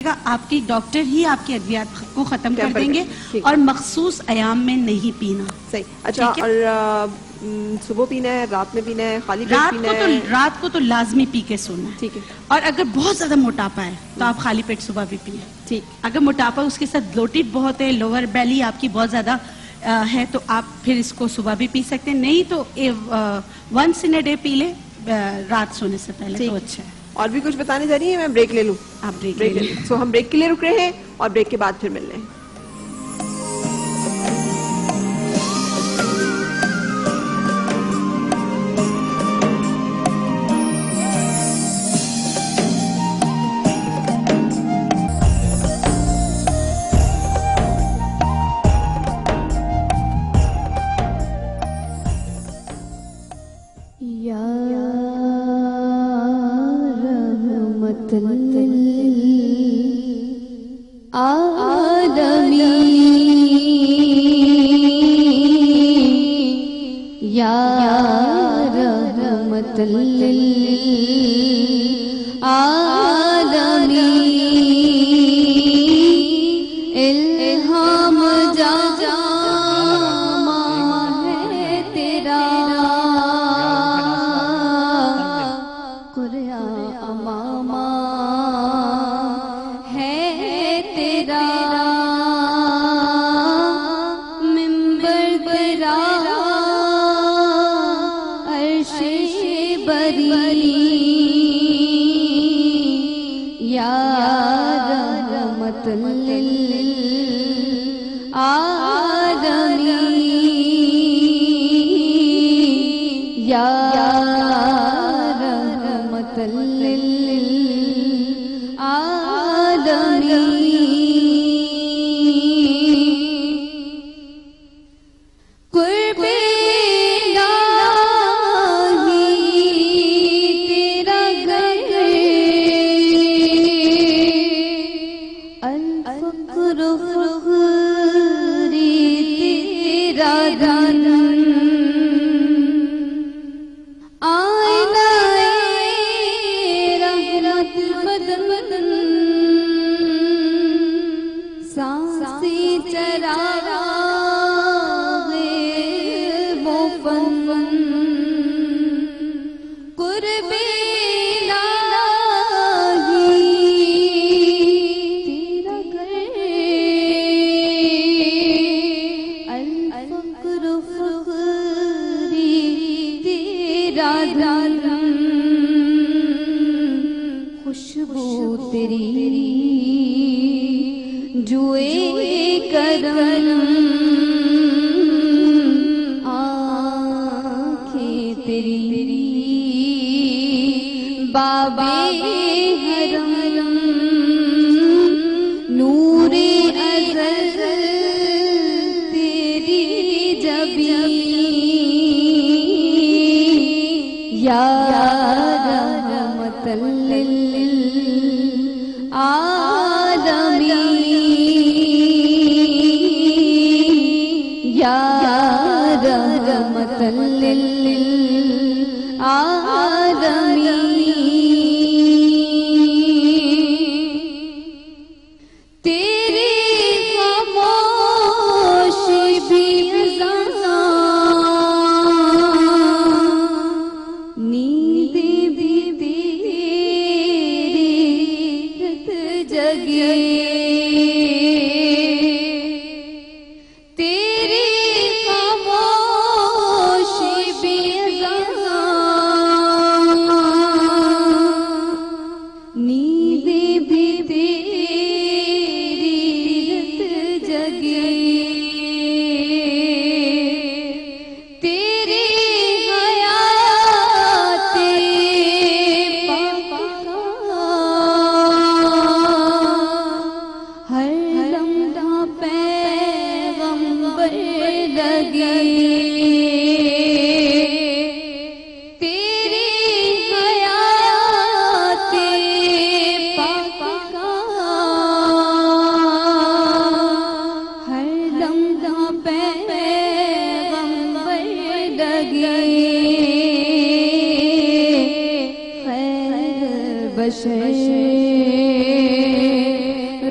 کا آپ کی ڈاکٹر ہی آپ کی ادویات کو ختم کر دیں گے، اور مخصوص ایام میں نہیں پینا. صحیح. اچھا، اور صبح پینا ہے، رات میں پینا ہے، خالی پیٹ پینا ہے؟ رات کو تو لازمی پی کے سونا ہے. ٹھیک ہے. اور اگر بہت زیادہ موٹاپا ہے تو آپ خالی پیٹ صبح بھی پئیں. ٹھیک. اگر موٹاپا اس کے ساتھ بلوٹڈ بہت ہے، لوور بیلی آپ کی بہت زیادہ ہے، تو آپ پھر اس کو صبح بھی پی سکتے ہیں. نہیں تو ونس ان اے ڈے پی لیں رات سونے سے پہلے، تو اچھا ہے. اور بھی کچھ بتانے جا رہی ہیں؟ میں بریک لے لوں؟ آپ بریک لے لیں. سو ہم بریک کے لیے رک رہے ہیں اور بریک کے بعد پھر مل رہے ہیں.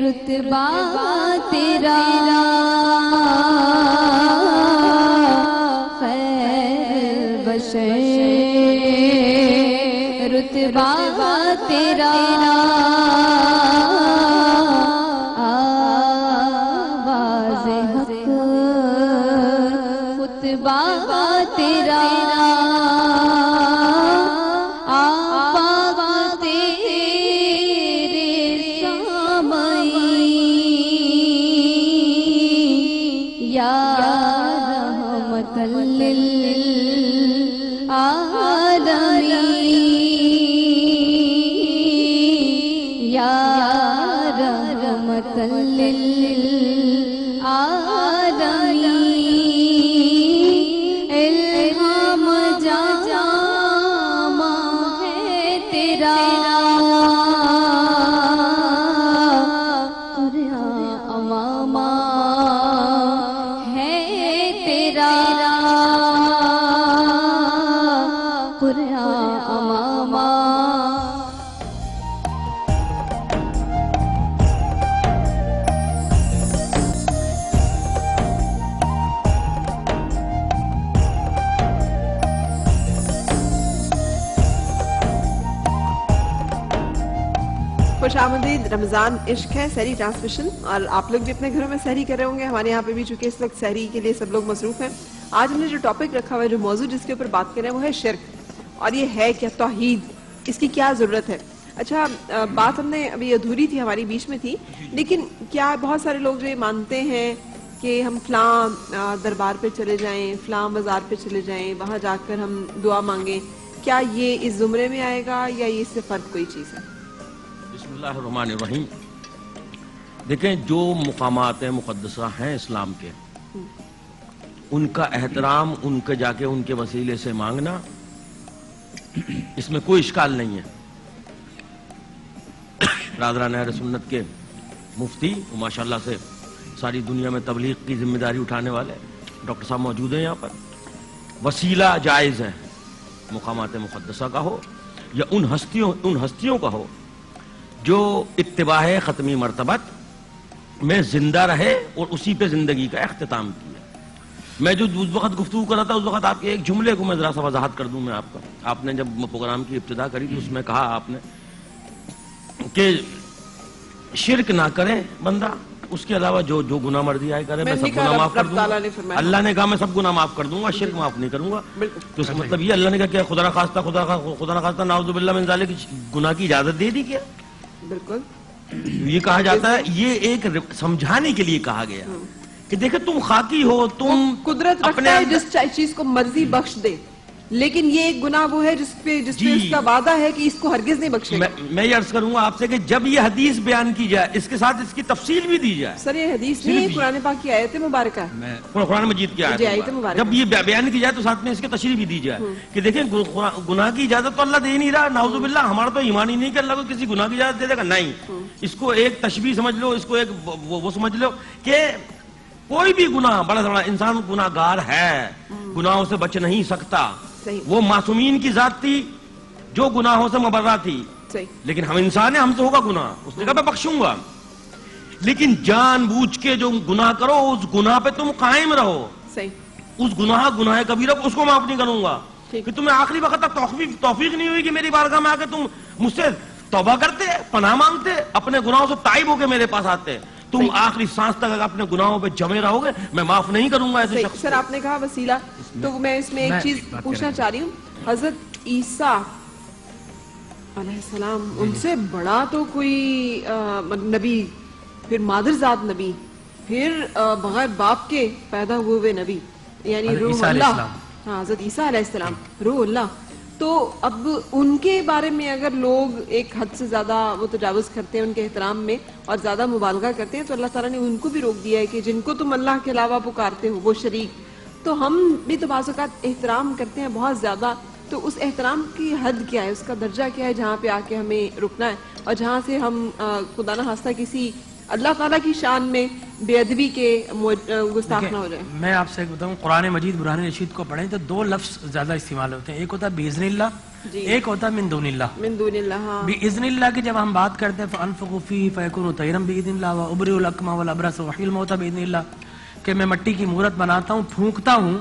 رتبہ تیرا خیر بشر رتبہ تیرا آواز حق خطبہ تیرا خوش آمدید. رمضان عشق ہے سحری ٹرانسمیشن، اور آپ لوگ بھی اپنے گھروں میں سحری کر رہے ہوں گے. ہمارے یہاں پہ بھی چونکہ اس وقت سحری کے لیے سب لوگ مصروف ہیں. آج ہم نے جو ٹاپک رکھا ہوا ہے، جو موضوع جس کے اوپر بات کر رہے ہیں، وہ ہے شرک. اور یہ ہے کیا توحید، اس کی کیا ضرورت ہے. اچھا، بات ہم نے ابھی ادھوری تھی، ہماری بیچ میں تھی، لیکن کیا بہت سارے لوگ جو یہ مانتے ہیں کہ ہم فلاں دربار پہ چلے جائیں، فلاں بازار پہ چلے جائیں، وہاں جا کر ہم دعا مانگیں، کیا یہ اس زمرے میں آئے گا یا یہ اس سے فرق کوئی چیز ہے؟ بسم اللہ الرحمن الرحیم. دیکھیں، جو مقامات مقدسہ ہیں اسلام کے، ان کا احترام ان کے جا کے ان کے وسیلے سے مانگنا، اس میں کوئی اشکال نہیں ہے. برادران اہل سنت کے مفتی ماشاءاللہ سے ساری دنیا میں تبلیغ کی ذمہ داری اٹھانے والے ڈاکٹر صاحب موجود ہیں یہاں پر. وسیلہ جائز ہے، مقامات مقدسہ کا ہو یا ان ہستیوں کا ہو جو اتباع ختمی مرتبت میں زندہ رہے اور اسی پہ زندگی کا اختتام کیا. میں جو اس وقت گفتگو کر رہا تھا، اس وقت آپ کے ایک جملے کو میں ذرا سا وضاحت کر دوں. میں آپ نے جب پروگرام کی ابتدا کری تو اس میں کہا آپ نے کہ شرک نہ کرے بندہ، اس کے علاوہ جو گناہ مرضی آئے کرے میں سب گناہ معاف کر دوں گا. اللہ نے کہا میں سب گناہ معاف کر دوں گا، شرک معاف نہیں کروں گا. تو اس کا مطلب یہ اللہ نے کہا کہ خدا نہ خواستہ نعوذ باللہ من ذالک گناہ کی اجازت دے دی کیا؟ بالکل. یہ کہا جاتا ہے، یہ ایک سمجھانے کے لیے کہا گیا کہ دیکھیں تم خاکی ہو، تم قدرت رکھتا ہے جس چیز کو مرضی بخش دے، لیکن یہ ایک گناہ وہ ہے جس پہ اس کا وعدہ ہے کہ اس کو ہرگز نہیں بخشے گا. میں یہ عرض کروں گا آپ سے کہ جب یہ حدیث بیان کی جائے، اس کے ساتھ اس کی تفصیل بھی دی جائے. سر یہ حدیث نہیں، قرآن پاک کی آیت مبارکہ ہے، قرآن مجید کی آیت مبارکہ. جب یہ بیان کی جائے تو ساتھ میں اس کی تشریح بھی دی جائے کہ دیکھیں گناہ کی اجازت تو اللہ دے نہیں رہا. نعوذ باللہ، ہمارا تو ایمان ہی نہیں کہ اللہ کو کسی گناہ کی اجازت دے دے گا. نہیں، اس کو ایک تشبیہ سمجھ لو، اس کو ایک وہ سمجھ لو کہ کوئی بھی گناہ، بڑا بڑا انسان گناہ گار ہے، گناہوں سے بچ نہیں سکتا. وہ معصومین کی ذات تھی جو گناہوں سے مبرہ تھی، لیکن ہم انسان ہیں، ہم سے ہوگا گناہ. اس نے کہا میں بخشوں گا، لیکن جان بوجھ کے جو گناہ کرو اس گناہ پہ تم قائم رہو. اس گناہ کبیرہ کو اس کو معاف نہیں کروں گا کہ تمہیں آخری وقت تک توفیق نہیں ہوئی کہ میری بارگاہ میں آ کے تم مجھ سے توبہ کرتے، پناہ مانگتے، اپنے گناہوں سے تائب ہو کے میرے پاس آتے. تم آخری سانس تک اپنے گناہوں پہ جمے رہو گے، میں معاف نہیں کروں گا ایسے شخص. سر آپ نے کہا وسیلہ، تو میں اس میں ایک چیز پوچھنا چاہ رہی ہوں. حضرت عیسیٰ علیہ السلام، ان سے بڑا تو کوئی نبی، پھر مادرزاد نبی، پھر بغیر باپ کے پیدا ہوئے نبی، یعنی روح اللہ. ہاں، حضرت عیسیٰ علیہ السلام روح اللہ. تو اب ان کے بارے میں اگر لوگ ایک حد سے زیادہ وہ تجاوز کرتے ہیں ان کے احترام میں اور زیادہ مبالغہ کرتے ہیں، تو اللہ تعالیٰ نے ان کو بھی روک دیا ہے کہ جن کو تم اللہ کے علاوہ پکارتے ہو وہ شریک. تو ہم بھی تو بعض اوقات احترام کرتے ہیں بہت زیادہ، تو اس احترام کی حد کیا ہے، اس کا درجہ کیا ہے جہاں پہ آ کے ہمیں رکنا ہے، اور جہاں سے ہم خدا نہ خواستہ کسی اللہ تعالیٰ کی شان میں بے ادبی کے گستاخ نہ ہو جائے. میں آپ سے ایک بتاؤں، قرآن مجید برہان رشید کو پڑھیں تو دو لفظ زیادہ استعمال ہوتے ہیں، ایک ہوتا ہے بِإِذْنِ اللہ، ایک ہوتا ہے من دون اللہ. من دون اللہ. بِإِذْنِ اللہ کی جب ہم بات کرتے ہیں فَأَنفُخُ فِيهِ فَيَكُونُ طَيْرًا بِإِذْنِ اللَّهِ وَأُبْرِئُ الْأَكْمَحَ وَالْأَبْرَصَ وَأُحْيِي الْمَوْتَى بِإِذْنِ اللَّهِ کہ میں مٹی کی مورت بناتا ہوں، پھونکتا ہوں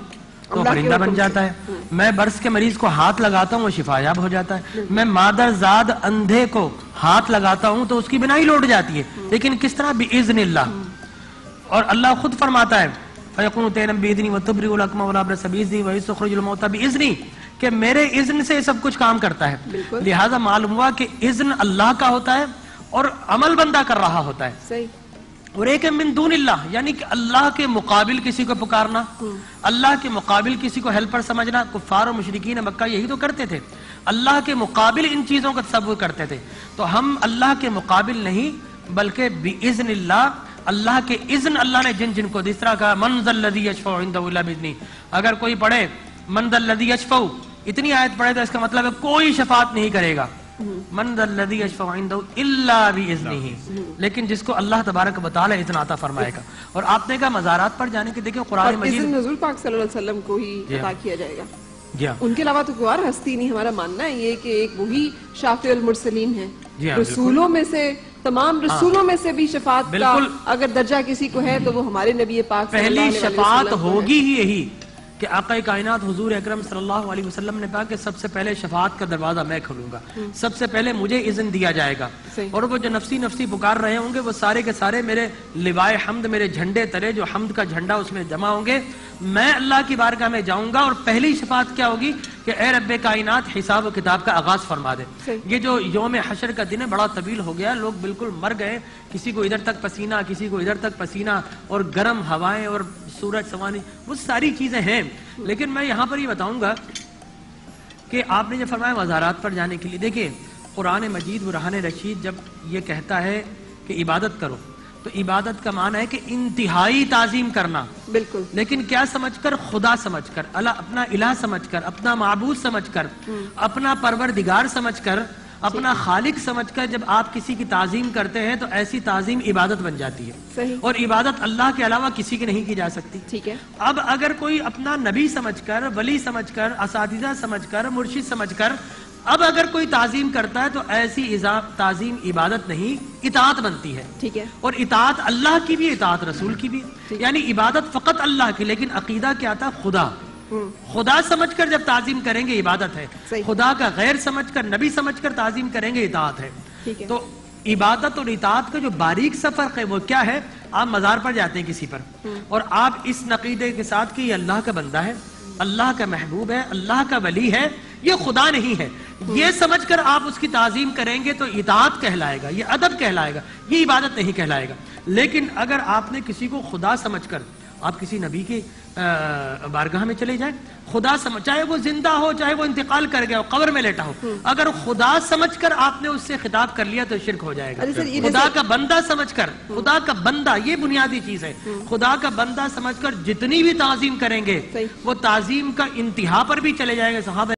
تو پرندہ بن جاتا ہے، میں برس کے مریض کو ہاتھ لگاتا ہوں وہ شفا یاب ہو جاتا ہے، میں مادر زاد اندھے کو ہاتھ لگاتا ہوں تو اس کی بینائی لوٹ جاتی ہے. لیکن کس طرح؟ بِإِذْنِ اللہ. اور اللہ خود فرماتا ہے فَيَكُونُ طَيْرًا بِإِذْنِي وَتُبْرِئُ الْأَكْمَحَ وَالْأَبْرَصَ بِإِذْنِي وَيُخْرِجُ الْمَوْتَى بِإِذْنِي کہ میرے اذن سے سب کچھ کام کرتا ہے. لہذا معلوم ہوا کہ اذن اللہ کا ہوتا ہے اور عمل بندہ کر رہا ہوتا ہے. صحیح. اور ایک ہے من دون اللہ، یعنی کہ اللہ کے مقابل کسی کو پکارنا، اللہ کے مقابل کسی کو ہیلپر سمجھنا. کفار و مشرکین مکہ یہی تو کرتے تھے، اللہ کے مقابل ان چیزوں کا تصور کرتے تھے. تو ہم اللہ کے مقابل نہیں بلکہ بِإِذْنِ اللہ، اللہ کے اذن اللہ نے جن کو جس طرح کہا من ذا الذی یشفع عنده الا باذنہ. اگر کوئی پڑھے من ذا الذی یشفع اتنی آیت پڑھے تو اس کا مطلب ہے کوئی شفاعت نہیں کرے گا. من ذا الذی یشفع عنده الا باذنہ، لیکن جس کو اللہ تبارک و تعالی اذن عطا فرمائے گا. اور آپ نے کہا مزارات پر جانے کے، دیکھیں قرآن مجید اذن حضور پاک صلی اللہ علیہ وسلم کو ہی عطا کیا جائے گا. ان کے علاوہ تو کوئی اور ہستی نہیں. ہمارا ماننا ہے یہ کہ ایک وہی شافع المرسلین ہے، رسولوں میں سے، تمام رسولوں میں سے بھی شفاعت کا اگر درجہ کسی کو ہے تو وہ ہمارے نبی پاک پہلی شفاعت ہوگی ہی یہی کہ آقا کائنات حضور اکرم صلی اللہ علیہ وسلم نے کہا کہ سب سے پہلے شفاعت کا دروازہ میں کھولوں گا، سب سے پہلے مجھے اذن دیا جائے گا. اور وہ جو نفسی نفسی پکار رہے ہوں گے وہ سارے کے سارے میرے لوائے حمد، میرے جھنڈے تلے جو حمد کا جھنڈا اس میں جمع ہوں گے. میں اللہ کی بارگاہ میں جاؤں گا اور پہلی شفاعت کیا ہوگی کہ اے رب کائنات حساب و کتاب کا آغاز فرما دے. یہ جو یوم حشر کا دن ہے بڑا طویل ہو گیا، لوگ بالکل مر گئے، کسی کو ادھر تک پسینہ، کسی کو ادھر تک پسینہ، اور گرم ہوائیں اور سورج سوانی، وہ ساری چیزیں ہیں. لیکن میں یہاں پر یہ بتاؤں گا کہ آپ نے جو فرمایا مزارات پر جانے کے لیے، دیکھیں قرآن مجید برہان رشید جب یہ کہتا ہے کہ عبادت کرو تو عبادت کا معنی ہے کہ انتہائی تعظیم کرنا. بالکل. لیکن کیا سمجھ کر؟ خدا سمجھ کر، اپنا الہ سمجھ کر، اپنا معبود سمجھ کر، اپنا پروردگار سمجھ کر، اپنا خالق سمجھ کر جب آپ کسی کی تعظیم کرتے ہیں تو ایسی تعظیم عبادت بن جاتی ہے. اور عبادت اللہ کے علاوہ کسی کی نہیں کی جا سکتی. ٹھیک ہے. اب اگر کوئی اپنا نبی سمجھ کر، ولی سمجھ کر، اساتذہ سمجھ کر، مرشد سمجھ کر اب اگر کوئی تعظیم کرتا ہے تو ایسی تعظیم عبادت نہیں، اطاعت بنتی ہے. ٹھیک ہے. اور اطاعت اللہ کی بھی، اطاعت رسول کی بھی. یعنی عبادت فقط اللہ کی، لیکن عقیدہ کیا تھا؟ خدا. خدا سمجھ کر جب تعظیم کریں گے عبادت ہے، خدا کا غیر سمجھ کر، نبی سمجھ کر تعظیم کریں گے اطاعت ہے. تو عبادت اور اطاعت کا جو باریک سا فرق ہے وہ کیا ہے؟ آپ مزار پر جاتے ہیں کسی پر اور آپ اس عقیدے کے ساتھ کہ یہ اللہ کا بندہ ہے، اللہ کا محبوب ہے، اللہ کا ولی ہے، یہ خدا نہیں ہے، یہ سمجھ کر آپ اس کی تعظیم کریں گے تو اطاعت کہلائے گا، یہ ادب کہلائے گا، یہ عبادت نہیں کہلائے گا. لیکن اگر آپ نے کسی کو خدا سمجھ کر آپ کسی نبی کے بارگاہ میں چلے جائیں، خدا سمجھ، چاہے وہ زندہ ہو چاہے وہ انتقال کر گیا ہو، قبر میں لیٹا ہو، اگر خدا سمجھ کر آپ نے اس سے خطاب کر لیا تو شرک ہو جائے گا. خدا کا بندہ سمجھ کر، خدا کا بندہ یہ بنیادی چیز ہے، خدا کا بندہ سمجھ کر جتنی بھی تعظیم کریں گے وہ تعظیم کا انتہا پر بھی چلے جائیں گے. صحابہ